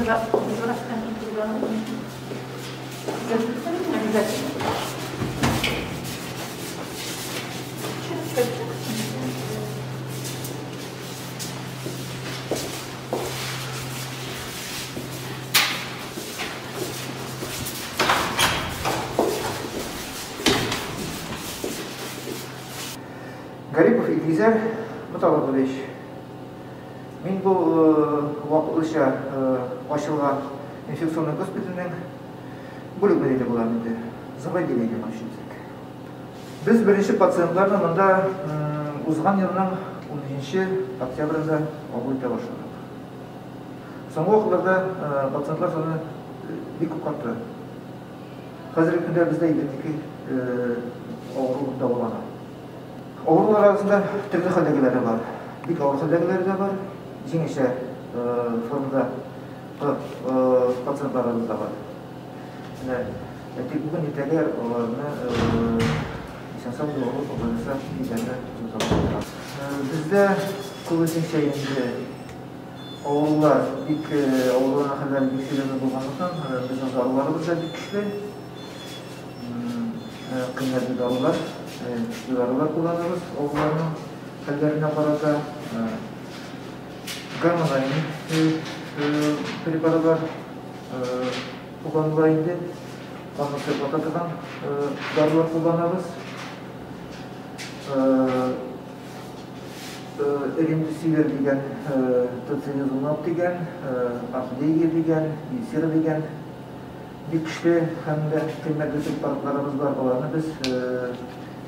Garipov İlgizer Mutaloğlu'ymuş. Men bu vaqtlıca açılgan infeksiyonlar госпиталінің bölümünde bulan edi. Заводилиеге başladık. Biz birinci patsientlarla mında uzgan yılının 10. oktyabrında kabul ete başladık. Soңғы вакытlarda patsientlar sonu bir көп arttı. Hazırki günde bizde 22 ağırlığında olan. Ağırlar arasında türlü haldegileri var. Bir ağır haldegileri de var. Жеңеше formda patsientlarımız da var. Tep bugün ertege olarını insansal doğru olursa bizlerle tutalım. Bizde kılıcın şeyinde ağırlar, ilk ağırlarına kadar bir şeylerini bulmaktan bizim ağırlarımız da bir güçlü. Kıymetli ağırlar, güçlü ağırlar kullanırız. Ağırların hallerine karata Garmanayın preparatlar kullanılaydı. Anlatır bakatıkan darılar kullanırız. Elimdisiler degen, totsinizumab degen, artideyge degen, bisira degen bir güçlü hem de kıymetli preparatlarımız var. Olanı biz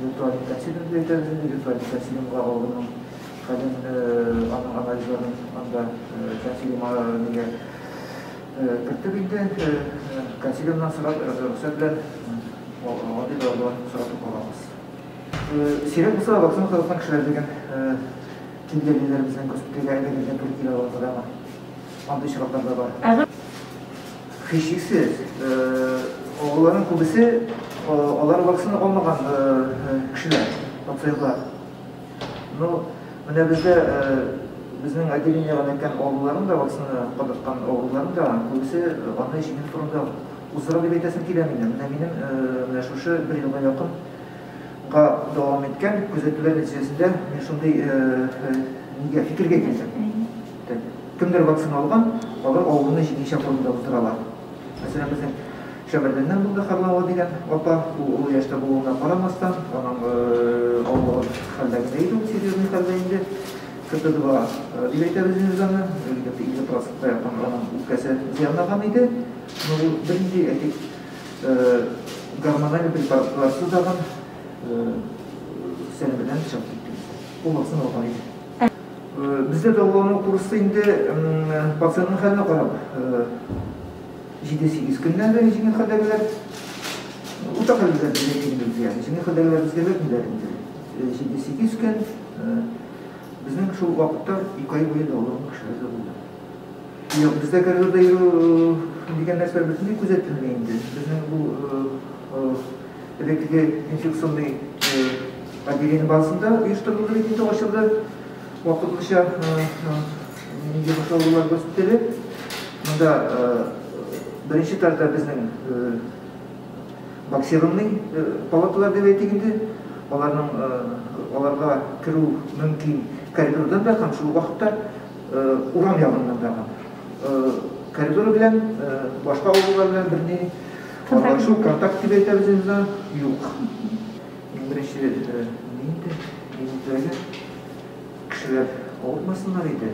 virtual intensivimde yeteriz. Virtual intensivimde ağırlığının kadın analizlerin anda kansilim ağırlığına kırtı bildi. Kansilimden sıra rüksatlar adil ağırlığın sıratı kolamaz. Sirek bu sıra baksana tarafından kişiler degen kimdelilerimizden hospitale ayda gelgen Türkiye'yle olan kadar anda işaretler de var. Hiçliksiz. Oğulların kubisi onlara baksana olmayan kişiler, patsayıklar. Mine bizde bizning отделение qilayotgan o'g'illarım da vaksina qilayotgan o'g'illarım da ko'bisi ana ishini turunda uzra deb aytasim kelmaydi. Mening mana shu bir yilga yaqinga davom etgan kuzatuvlar natijasida men shunday fikrga keldim. Kimdir vaksina olgan, ular o'g'ilni ishini turunda uzralar. Masalan bizning Şemerden'den bunda Harlava degen opa o yaşta bulunduğuna qaramasdan onun oğlu haldagideydi, seriyonun haldagideydi. Kırtıdıva iletebizimiz onu, öyleydi 50%'da yapan onun ülkesi ziyanlagan idi. Birinci etik gormonal preparatlarsız dağın senemeden çıkıp gitti. Bu vaksın olgan idi. Bizde de oğlanın kursu indi patsiyanın haline qarab 7-8 günden beri jingil haldegiler utaqallar biletilmiz yani. Jingil haldegiler bizge vermediler indi. 7-8 gün bizning şu vaqtda 2 ay boyu dağılım kişiler de buldu. Yok bizde koridorda yürü degan narsalar bütünlüğü kuzatilmaydi. Bizning bu elektrik infeksiyonlu отделение bazında uyuşturucu ретінде açıldı. Vaqtlıca Нижегородская госпиталі. Bunda birinci tarafta bizning bokserunный palatalar deb aytilganda, ularga kiru mumkin koridordan da ham shu vaqtda uran yog'indan da ham koridor bilan boshqa o'g'illar bilan birni shu kontakt deb aytamiz yo'q. Birinchi neydi? Kişiler olmasınlar edi.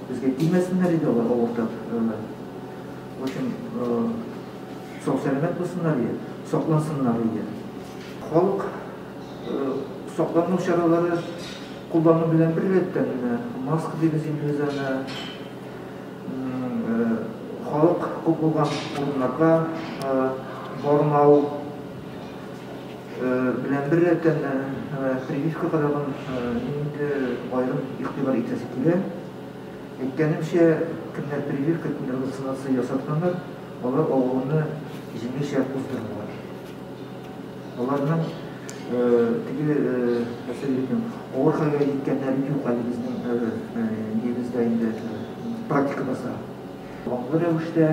Bizge bilmesinler idi olar oğurtap. O için sosyal olsunlar diye, soklansınlar diye. Halk soklanma şaraları kullanımı bilen bir retten maske dediğimiz İngilizce'ne halk okulan kurumlarla barınağı bilen bir retten прививка kadar ayrım iktibar itesiliyle etkenimse kimler прививка, kimler vaksinasyon yasaklanır, onlar oğlunu izini şart uzdururlar. Onlardan mesela ağır halde gitkenlerin yok hali bizden negizde indi практикамызда. Аңгы рәвештә,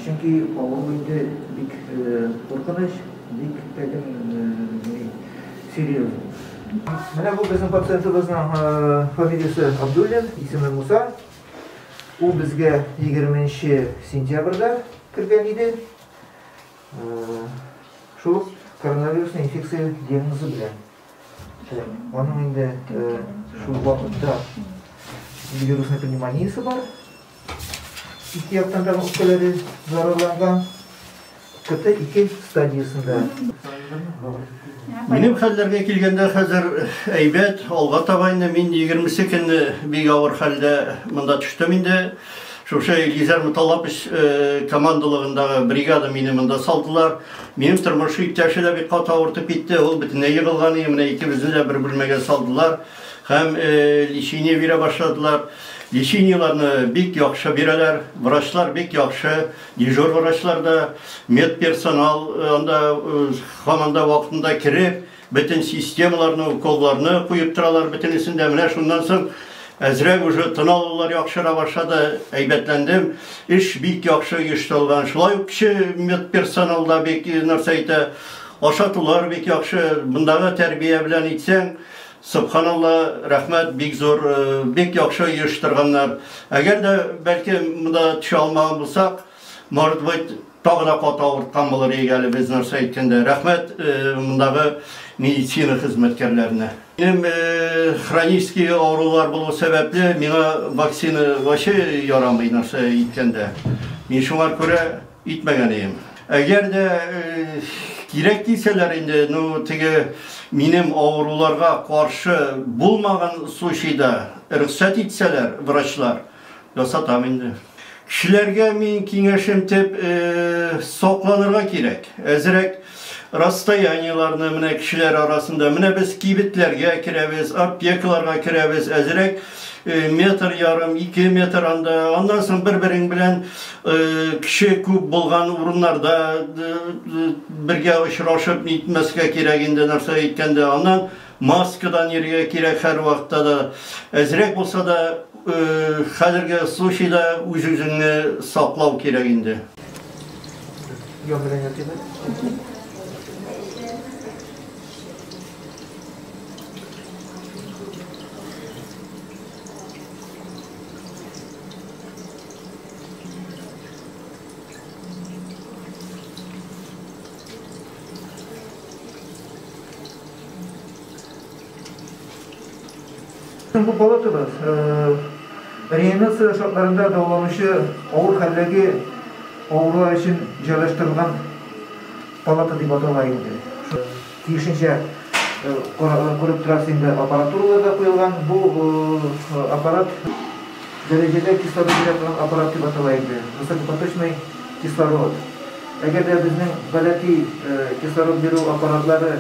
чөнки авыру инде бик куркыныч, бик серьезный. Менә бу безнең пациентыбызның фамилиясе Абдуллин, исеме Муса. Ул безгә 20 сентябрьдә кергән иде. Шул коронавирус инфекция диагнозы белән. Аның инде шул вакытта вирусный пневмониясе бар. İki яктан да үпкәләре зарарланган. Көтә 2 стадиясында. Минем хәлләргә килгәндә хәзер әйбәт, алга таба инде мин 20 көнне бик авыр хәлдә монда төштем инде. Шушы Елизар Муталлапыч командалыгындагы бригада мине монда салдылар. Минем тормышы иптәше дә бик каты авыртып китте. Ул бөтенләй егылган, менә икебезне дә бер бүлмәгә салдылар. Һәм лечение бирә башладылар. Лечениеларны бик яхшы бирәләр, врачлар бик яхшы, дежур врачлар да, медперсонал анда һаманда вакытында кирип, бөтен системаларны, уколларны куеп торалар бөтенесендә. Менә шуннан соң әзрәк уже тын алулар яхшыра башлады, әйбәтләндем. Эш бик яхшы оештырылган. Шулай ук кеше медперсонал да бик нәрсә әйтә, ашатулар бик яхшы. Бундагы тәрбия белән итсәң, Subhanallah, рәхмәт, бик зур, бик яхшы оештырганнар. Әгәр дә бәлки монда төшә алмаган булсак, может быть, тагы да каты авырткан булыр иде әле без нәрсә әйткәндә. Рәхмәт мондагы медицина хезмәткәрләренә. Минем хронический авырулар булу сәбәпле миңа вакцина вообще ярамый нәрсә әйткәндә. Мин шуңа күрә итмәгән идем. Әгәр дә кирәк дисәләр инде, теге минем авыруларга каршы булмаган случайда рөхсәт итсәләр врачлар, ясатам инде. Кешеләргә мин киңәшем тип сакланырга кирәк. Әзрәк расстояниеларны менә кешеләр арасында, менә без кибетләргә керәбез, аптекаларга керәбез, әзрәк метр ярым, 2 метр анда, андан соң бер-берең белән кеше күп булган урыннарда бергә очрашып нитмәскә кирәк инде нәрсә әйткәндә, аннан маскадан йөрергә кирәк һәр вакытта да. Әзрәк булса да хәзерге случайда үз-үзеңне саклау кирәк инде. Bu palatabız, reanimatsiya şartlarında davalanışı ağır haldagi ağrılar için yerleştirilgan palata deb atalaydi. Tiyişince ko'rib turasiz, apparaturalar da qo'yilgan. Bu apparat derecede kislorod beradigan apparat deb atalaydi. Высокопоточный kislorod. Agar bizning g'alati kislorod beruv apparatlari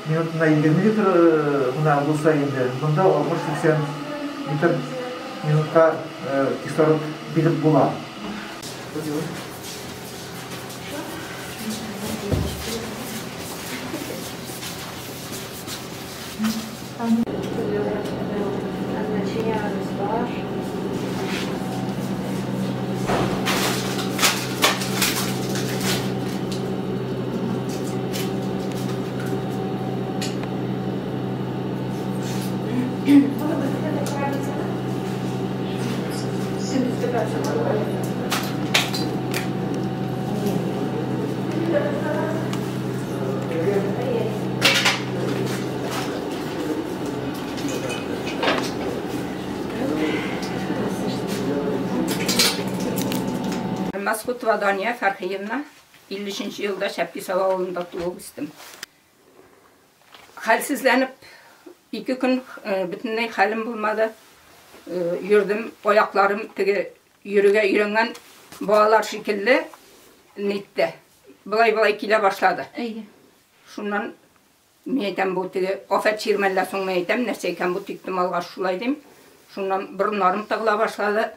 minutuna 20 litr bo'lsa endi, bunda 60-80 litr minutga kislorod berib bo'ladi. Maskutova Daniya Farxiyevna 53 yılda Şəpkisov avulunda doğub istim. Halsizlənib 2 gün bütünlüy halim bulmadı. Yürüdüm, ayaklarım yürüge yürüngen bağlar şekilli nitdi. Bulay kile başladı. Şundan meytem bu afet çirmelle son meytem nerseyken bu tiktim alğaş şulaydım. Şundan burunlarım tığla başladı.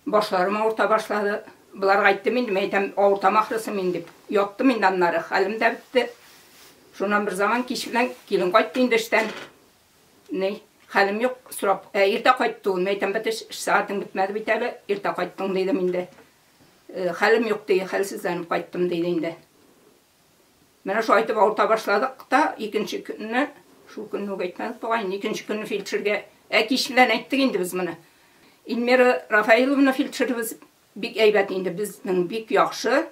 Başlarım orta başladı. Bular qaytdım indi, meytem orta mahrısım indip. Yottum indi anları, halim de bitti. Şundan bir zaman kişi bilen gelin qaytdı indi işten. хәлем юк, сұрап, ерте қайтты ул, мен айтам, бітіш, сағатың бітмәді бит әлі, ерте қайттың дейді менде. Хәлем юк дейді, хәлсізденіп қайттым дейді енді. Менә шу айтып ауырта башладық та, икенче көнне, шу көнне әйтмәдек бугай, икенче көнне фельдшерге әкиш белән әйттек инде без моны. Илмира Рафаиловна фельдшерыбыз бик әйбәт инде, безнең бик яхшы,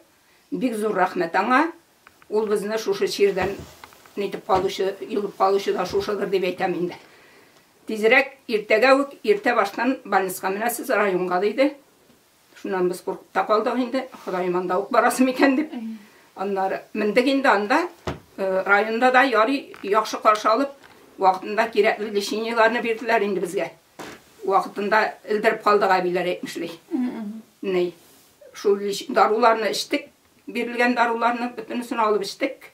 бик зур рәхмәт аңа. Ул безне шушы чирдән нитеп калучы, юлып калучы да шушыдыр дип әйтәм инде. Тизрәк иртәгә үк, иртә баштан больницага менәсез районга диде. Шуннан без куркып та калдык инде, Ходаем анда ук барасым икән дип. Аннары мендек инде анда, районда да ярый яхшы каршы алып, вакытында кирәкле леченияларны бирделәр инде безгә. Вакытында илдереп калдык әбиләр әйтмешләр. Ней, шул даруларны эчтек, бирелгән даруларны бөтенесен алып эчтек.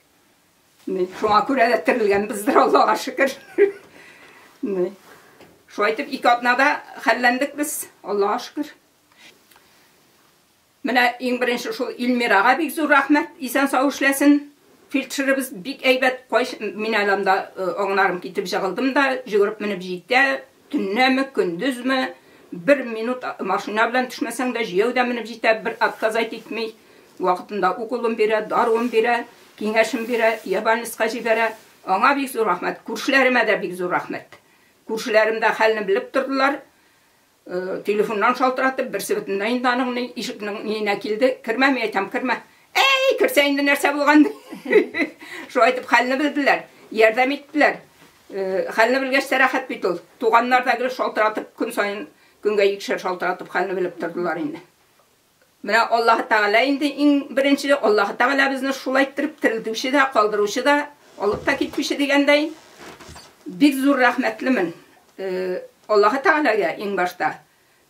Шуңа күрә дә терелгән бездер, Аллага шөкер. Шу әйтеп, ике атнада хәлләндек без, Аллага шөкер. Менә иң беренче шул Илмирага бик зур рәхмәт, исән сау эшләсен. Фельдшерыбыз бик әйбәт, мин аламда аңнарым китеп җыгылдым да, җигереп менеп җитә, төннәме, көндезме, 1 минут машина белән төшмәсәң дә җыяуда менеп җитә, бер отказать итми, вакытында укулын бирә, даруын бирә, киңәшен бирә, ябанеска җибәрә. Аңа бик зур рәхмәт, күршеләремә дә бик зур рәхмәт. Күршеләрем дә хәлне белеп тордылар. Telefondan шалтыратып, берсе бөтенләй инде аның ишекнең ниенә килде. Кермә, мен әйтәм, кермә. Эй, керсә инде нәрсә булган? Шу әйтеп хәлне белделәр, ярдәм иттеләр. Хәлне белгәч сәрәхәт бит ул. Туганнар да гел шалтыратып, көн сайын көнгә икешәр шалтыратып хәлне белеп тордылар инде. Менә Аллаһ Тәгалә инде иң беренче Аллаһ Тәгалә безне шулай иттереп терелтүче дә, калдыручы да, алып та китүче дигәндәй бик зур рәхмәтлемен. Аллаһ Тәгаләгә иң башта.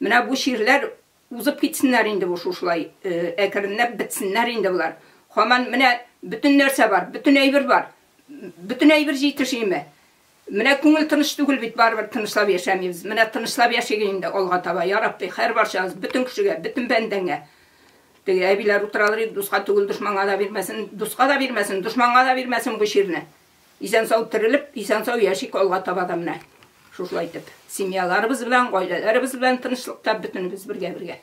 Менә бу ширләр узып китсеннәр инде бу шулай, әкренләп бетсеннәр инде булар. Һаман менә бүтән нәрсә бар, бүтән әйбер бар. Бүтән әйбер җитешиме? Менә күңел тыныч түгел бит, барыбер тынычлап яшәмибез. Менә тынычлап яшәгән инде Алга таба, я Рабби, һәр барчагыз, бүтән кешегә, бүтән бәндәңгә. Теге әбиләр утыралар, дуска түгел, дошманга да бирмәсен, дуска да бирмәсен, дошманга да бирмәсен бу ширне. Исән сау терелеп, исән сау яшик Алга таба да менә. Шушылай итеп, семьяларыбыз белән, гаиләләребез белән тынычлыкта бүтәнебез бергә.